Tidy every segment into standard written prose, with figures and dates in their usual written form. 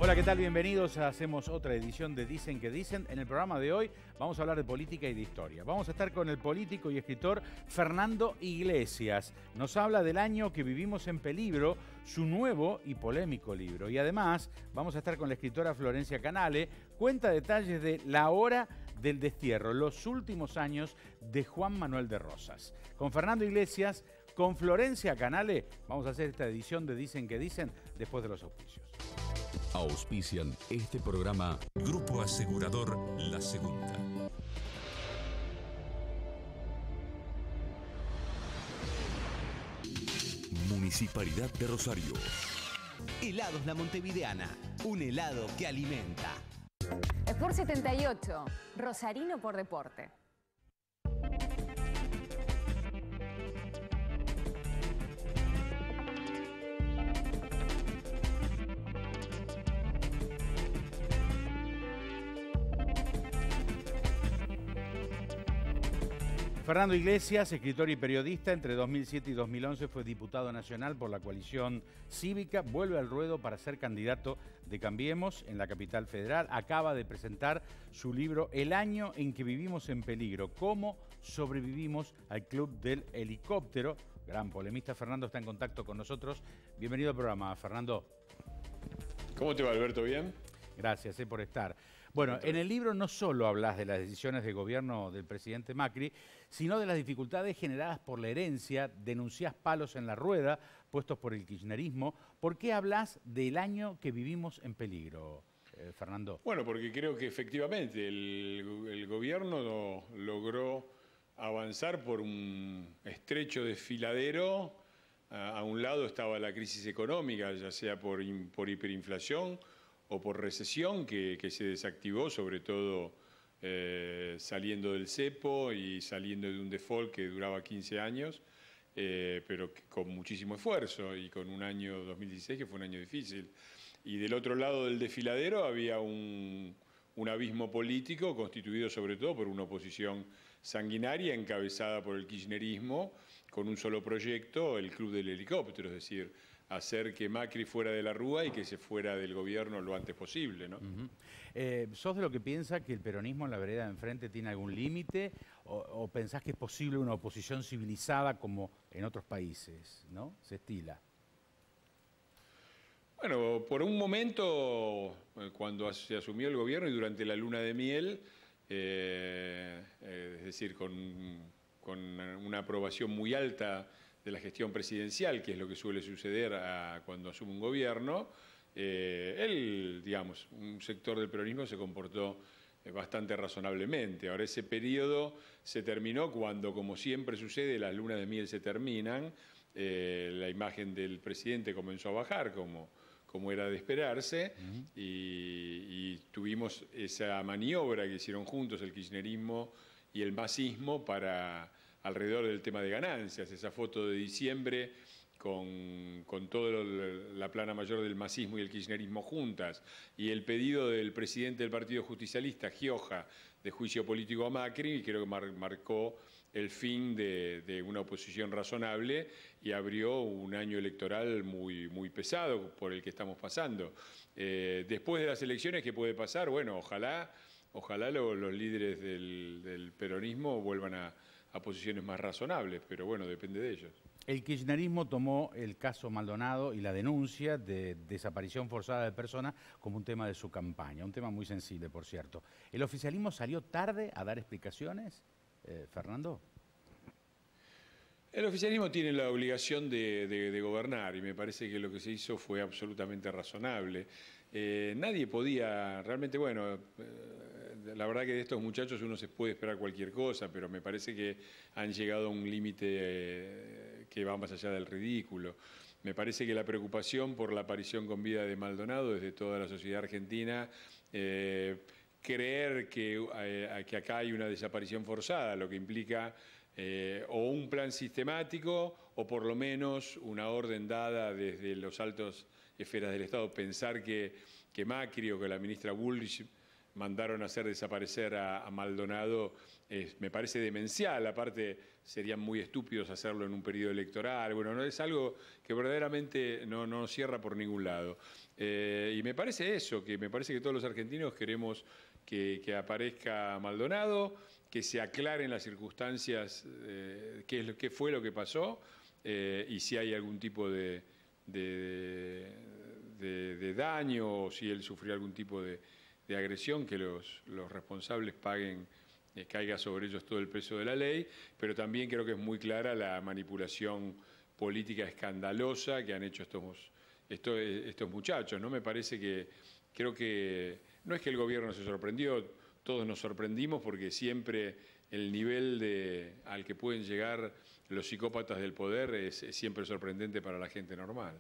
Hola, ¿qué tal? Bienvenidos. Hacemos otra edición de Dicen que Dicen. En el programa de hoy vamos a hablar de política y de historia. Vamos a estar con el político y escritor Fernando Iglesias. Nos habla del año que vivimos en peligro, su nuevo y polémico libro. Y además vamos a estar con la escritora Florencia Canale. Cuenta detalles de La Hora del Destierro, los últimos años de Juan Manuel de Rosas. Con Fernando Iglesias, con Florencia Canale, vamos a hacer esta edición de Dicen que Dicen después de los auspicios. Auspician este programa Grupo Asegurador La Segunda. Municipalidad de Rosario. Helados La Montevideana, un helado que alimenta. Sport 78, Rosarino por deporte. Fernando Iglesias, escritor y periodista, entre 2007 y 2011 fue diputado nacional por la coalición cívica, vuelve al ruedo para ser candidato de Cambiemos en la capital federal. Acaba de presentar su libro El año en que vivimos en peligro, cómo sobrevivimos al Club del Helicóptero. Gran polemista. Fernando está en contacto con nosotros. Bienvenido al programa, Fernando. ¿Cómo te va, Alberto? ¿Bien? Gracias por estar. Bueno, en el libro no solo hablas de las decisiones de gobierno del presidente Macri, sino de las dificultades generadas por la herencia, denunciás palos en la rueda puestos por el kirchnerismo. ¿Por qué hablas del año que vivimos en peligro, Fernando? Bueno, porque creo que efectivamente el gobierno logró avanzar por un estrecho desfiladero. A un lado estaba la crisis económica, ya sea por hiperinflación o por recesión, que se desactivó, sobre todo saliendo del cepo y saliendo de un default que duraba 15 años, pero con muchísimo esfuerzo y con un año 2016 que fue un año difícil. Y del otro lado del desfiladero había un abismo político constituido sobre todo por una oposición sanguinaria encabezada por el kirchnerismo con un solo proyecto, el Club del Helicóptero, es decir, hacer que Macri fuera de la Rúa y que se fuera del gobierno lo antes posible, ¿no? ¿Sos de lo que piensa que el peronismo en la vereda de enfrente tiene algún límite o pensás que es posible una oposición civilizada como en otros países, ¿no? Se estila. Bueno, por un momento, cuando se asumió el gobierno y durante la luna de miel, es decir, con una aprobación muy alta de la gestión presidencial, que es lo que suele suceder cuando asume un gobierno, digamos, un sector del peronismo se comportó bastante razonablemente. Ahora, ese periodo se terminó cuando, como siempre sucede, las lunas de miel se terminan, la imagen del presidente comenzó a bajar, como era de esperarse, y tuvimos esa maniobra que hicieron juntos el kirchnerismo y el masismo alrededor del tema de ganancias, esa foto de diciembre con toda la plana mayor del masismo y el kirchnerismo juntas, y el pedido del presidente del Partido Justicialista, Gioja, de juicio político a Macri, y creo que marcó el fin de una oposición razonable y abrió un año electoral muy, muy pesado por el que estamos pasando. Después de las elecciones, ¿qué puede pasar? Bueno, ojalá los líderes del peronismo vuelvan a posiciones más razonables, pero bueno, depende de ellos. El kirchnerismo tomó el caso Maldonado y la denuncia de desaparición forzada de personas como un tema de su campaña, un tema muy sensible, por cierto. ¿El oficialismo salió tarde a dar explicaciones, Fernando? El oficialismo tiene la obligación de gobernar y me parece que lo que se hizo fue absolutamente razonable. Nadie podía, realmente, bueno, la verdad que de estos muchachos uno se puede esperar cualquier cosa, pero me parece que han llegado a un límite que va más allá del ridículo. Me parece que la preocupación por la aparición con vida de Maldonado desde toda la sociedad argentina, creer que acá hay una desaparición forzada, lo que implica o un plan sistemático o por lo menos una orden dada desde los altos esferas del Estado, pensar que Macri o que la ministra Bullrich mandaron a hacer desaparecer a Maldonado, me parece demencial. Aparte, serían muy estúpidos hacerlo en un periodo electoral. Bueno, no es algo que verdaderamente no cierra por ningún lado. Y me parece eso, que me parece que todos los argentinos queremos que aparezca Maldonado, que se aclaren las circunstancias, qué fue lo que pasó, y si hay algún tipo de daño, o si él sufrió algún tipo de agresión, que los responsables paguen, caiga sobre ellos todo el peso de la ley. Pero también creo que es muy clara la manipulación política escandalosa que han hecho estos muchachos, ¿no? Me parece creo que no es que el gobierno se sorprendió, todos nos sorprendimos, porque siempre el nivel al que pueden llegar los psicópatas del poder es siempre sorprendente para la gente normal.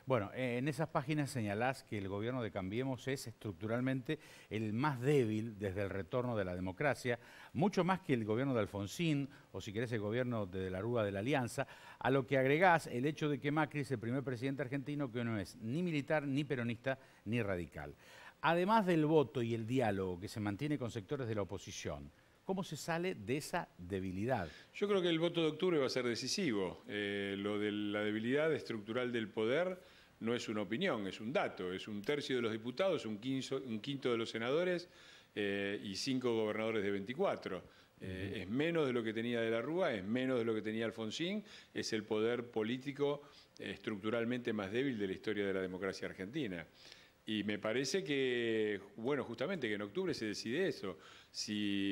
Bueno, en esas páginas señalás que el gobierno de Cambiemos es estructuralmente el más débil desde el retorno de la democracia, mucho más que el gobierno de Alfonsín, o si querés el gobierno de la Rúa de la Alianza, a lo que agregás el hecho de que Macri es el primer presidente argentino que no es ni militar, ni peronista, ni radical. Además del voto y el diálogo que se mantiene con sectores de la oposición, ¿cómo se sale de esa debilidad? Yo creo que el voto de octubre va a ser decisivo. Lo de la debilidad estructural del poder no es una opinión, es un dato. Es 1/3 de los diputados, un quinto de los senadores y 5 gobernadores de 24. Es menos de lo que tenía De la Rúa, es menos de lo que tenía Alfonsín, es el poder político estructuralmente más débil de la historia de la democracia argentina. Y me parece que, bueno, justamente que en octubre se decide eso.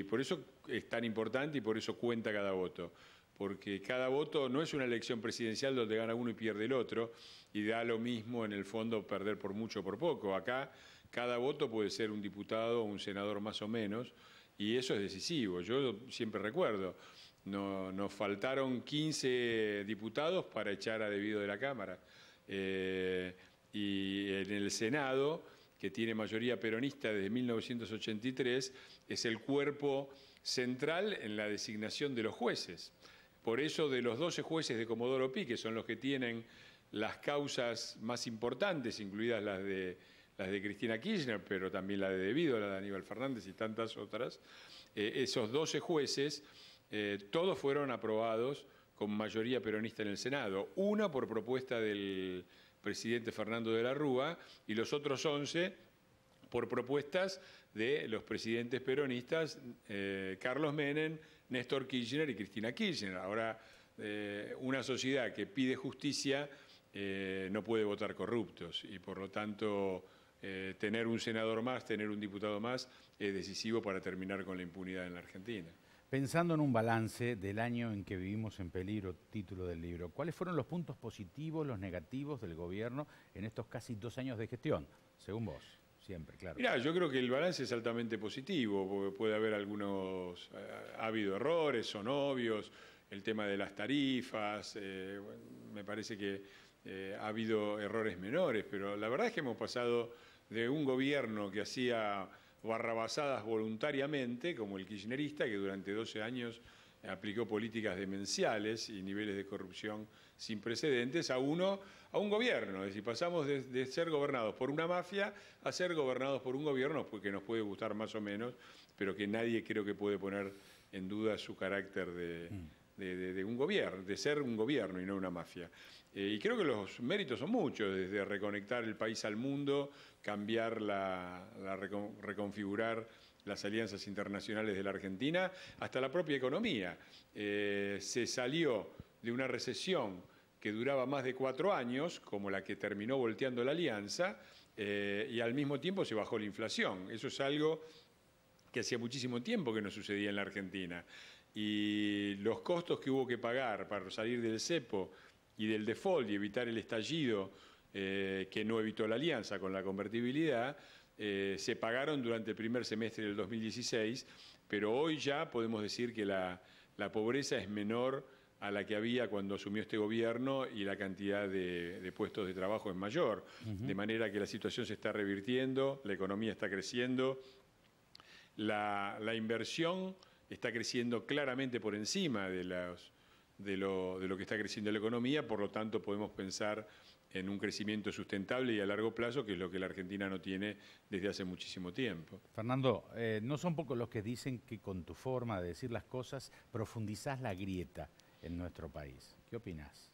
Por eso es tan importante y por eso cuenta cada voto. Porque cada voto no es una elección presidencial donde gana uno y pierde el otro, y da lo mismo en el fondo perder por mucho o por poco. Acá cada voto puede ser un diputado o un senador más o menos, y eso es decisivo. Yo siempre recuerdo, nos faltaron 15 diputados para echar a Debido de la Cámara. Y en el Senado, que tiene mayoría peronista desde 1983, es el cuerpo central en la designación de los jueces. Por eso, de los 12 jueces de Comodoro Pi, que son los que tienen las causas más importantes, incluidas las de Cristina Kirchner, pero también la de Debido, la de Aníbal Fernández y tantas otras, esos 12 jueces, todos fueron aprobados con mayoría peronista en el Senado. Una por propuesta del presidente Fernando de la Rúa, y los otros 11 por propuestas de los presidentes peronistas Carlos Menem, Néstor Kirchner y Cristina Kirchner. Ahora, una sociedad que pide justicia no puede votar corruptos, y por lo tanto tener un senador más, tener un diputado más, es decisivo para terminar con la impunidad en la Argentina. Pensando en un balance del año en que vivimos en peligro, título del libro, ¿cuáles fueron los puntos positivos, los negativos del gobierno en estos casi 2 años de gestión, según vos? Siempre, claro. Mirá, yo creo que el balance es altamente positivo, porque puede haber ha habido errores, son obvios, el tema de las tarifas, me parece que ha habido errores menores, pero la verdad es que hemos pasado de un gobierno que hacía barrabasadas voluntariamente, como el kirchnerista, que durante 12 años aplicó políticas demenciales y niveles de corrupción sin precedentes, a un gobierno. Es decir, pasamos de ser gobernados por una mafia a ser gobernados por un gobierno que nos puede gustar más o menos, pero que nadie creo que puede poner en duda su carácter de un gobierno, de ser un gobierno y no una mafia. Y creo que los méritos son muchos, desde reconectar el país al mundo, cambiar reconfigurar las alianzas internacionales de la Argentina, hasta la propia economía. Se salió de una recesión que duraba más de 4 años, como la que terminó volteando la alianza, y al mismo tiempo se bajó la inflación. Eso es algo que hacía muchísimo tiempo que no sucedía en la Argentina. Y los costos que hubo que pagar para salir del cepo y del default y evitar el estallido que no evitó la alianza con la convertibilidad, se pagaron durante el primer semestre del 2016, pero hoy ya podemos decir que la pobreza es menor a la que había cuando asumió este gobierno, y la cantidad de puestos de trabajo es mayor. De manera que la situación se está revirtiendo, la economía está creciendo, la inversión está creciendo claramente por encima de lo que está creciendo la economía, por lo tanto podemos pensar en un crecimiento sustentable y a largo plazo, que es lo que la Argentina no tiene desde hace muchísimo tiempo. Fernando, no son pocos los que dicen que con tu forma de decir las cosas profundizás la grieta en nuestro país. ¿Qué opinás?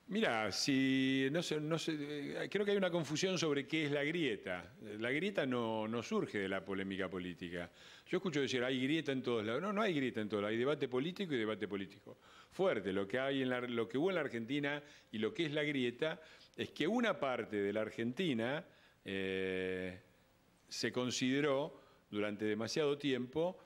Mira, si creo que hay una confusión sobre qué es la grieta. La grieta no surge de la polémica política. Yo escucho decir, hay grieta en todos lados. No hay grieta en todos lados. Hay debate político y debate político fuerte. Lo que hubo en la Argentina y lo que es la grieta es que una parte de la Argentina se consideró durante demasiado tiempo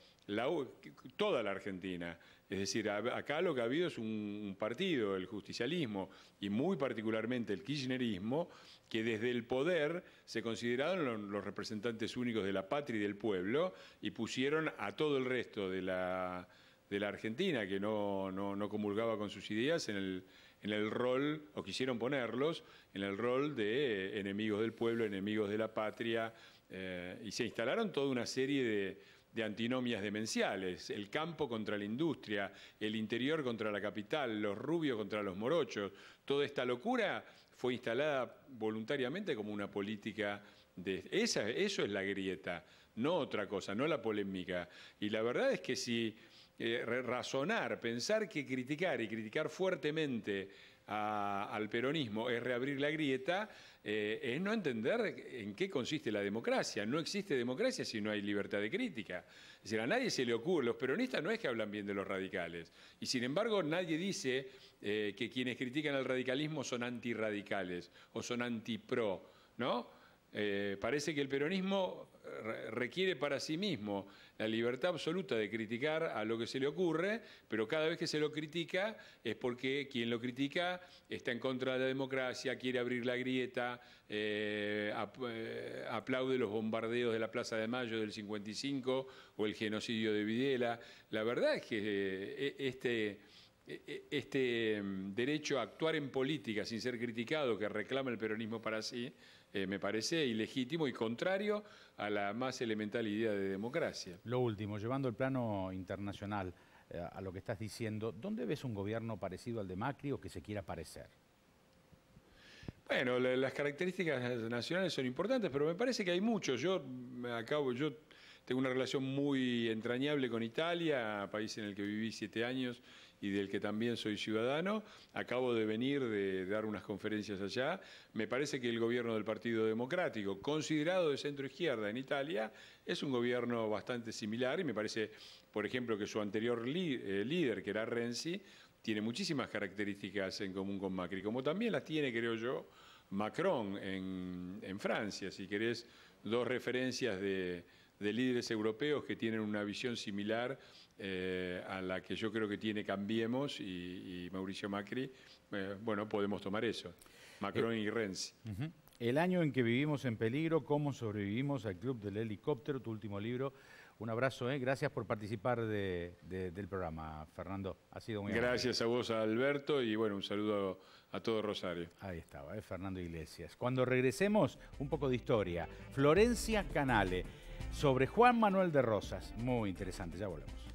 toda la Argentina. Es decir, acá lo que ha habido es un partido, el justicialismo, y muy particularmente el kirchnerismo, que desde el poder se consideraron los representantes únicos de la patria y del pueblo, y pusieron a todo el resto de la Argentina, que no comulgaba con sus ideas, en el rol, o quisieron ponerlos, en el rol de enemigos del pueblo, enemigos de la patria, y se instalaron toda una serie de antinomias demenciales, el campo contra la industria, el interior contra la capital, los rubios contra los morochos. Toda esta locura fue instalada voluntariamente como una política eso es la grieta, no otra cosa, no la polémica. Y la verdad es que si razonar, pensar que criticar y criticar fuertemente al peronismo es reabrir la grieta, es no entender en qué consiste la democracia. No existe democracia si no hay libertad de crítica. Es decir, a nadie se le ocurre, los peronistas no es que hablan bien de los radicales, y sin embargo nadie dice que quienes critican al radicalismo son antirradicales o son antipro, ¿no? Parece que el peronismo requiere para sí mismo la libertad absoluta de criticar a lo que se le ocurre, pero cada vez que se lo critica es porque quien lo critica está en contra de la democracia, quiere abrir la grieta, aplaude los bombardeos de la Plaza de Mayo del 55 o el genocidio de Videla. La verdad es que este derecho a actuar en política sin ser criticado que reclama el peronismo para sí, me parece ilegítimo y contrario a la más elemental idea de democracia. Lo último, llevando el plano internacional a lo que estás diciendo, ¿dónde ves un gobierno parecido al de Macri o que se quiera parecer? Bueno, las características nacionales son importantes, pero me parece que hay muchos. Yo tengo una relación muy entrañable con Italia, país en el que viví 7 años y del que también soy ciudadano. Acabo de venir de dar unas conferencias allá. Me parece que el gobierno del Partido Democrático, considerado de centro-izquierda en Italia, es un gobierno bastante similar, y me parece, por ejemplo, que su anterior líder, que era Renzi, tiene muchísimas características en común con Macri, como también las tiene, creo yo, Macron en Francia. Si querés, dos referencias de líderes europeos que tienen una visión similar a la que yo creo que tiene Cambiemos y Mauricio Macri. Bueno, podemos tomar eso, Macron y Renzi. El año en que vivimos en peligro, cómo sobrevivimos al Club del Helicóptero, tu último libro. Un abrazo, gracias por participar del programa, Fernando. Ha sido muy amable. Gracias a vos, Alberto, y bueno, un saludo a todo Rosario. Ahí estaba, Fernando Iglesias. Cuando regresemos, un poco de historia. Florencia Canale, sobre Juan Manuel de Rosas. Muy interesante, ya volvemos.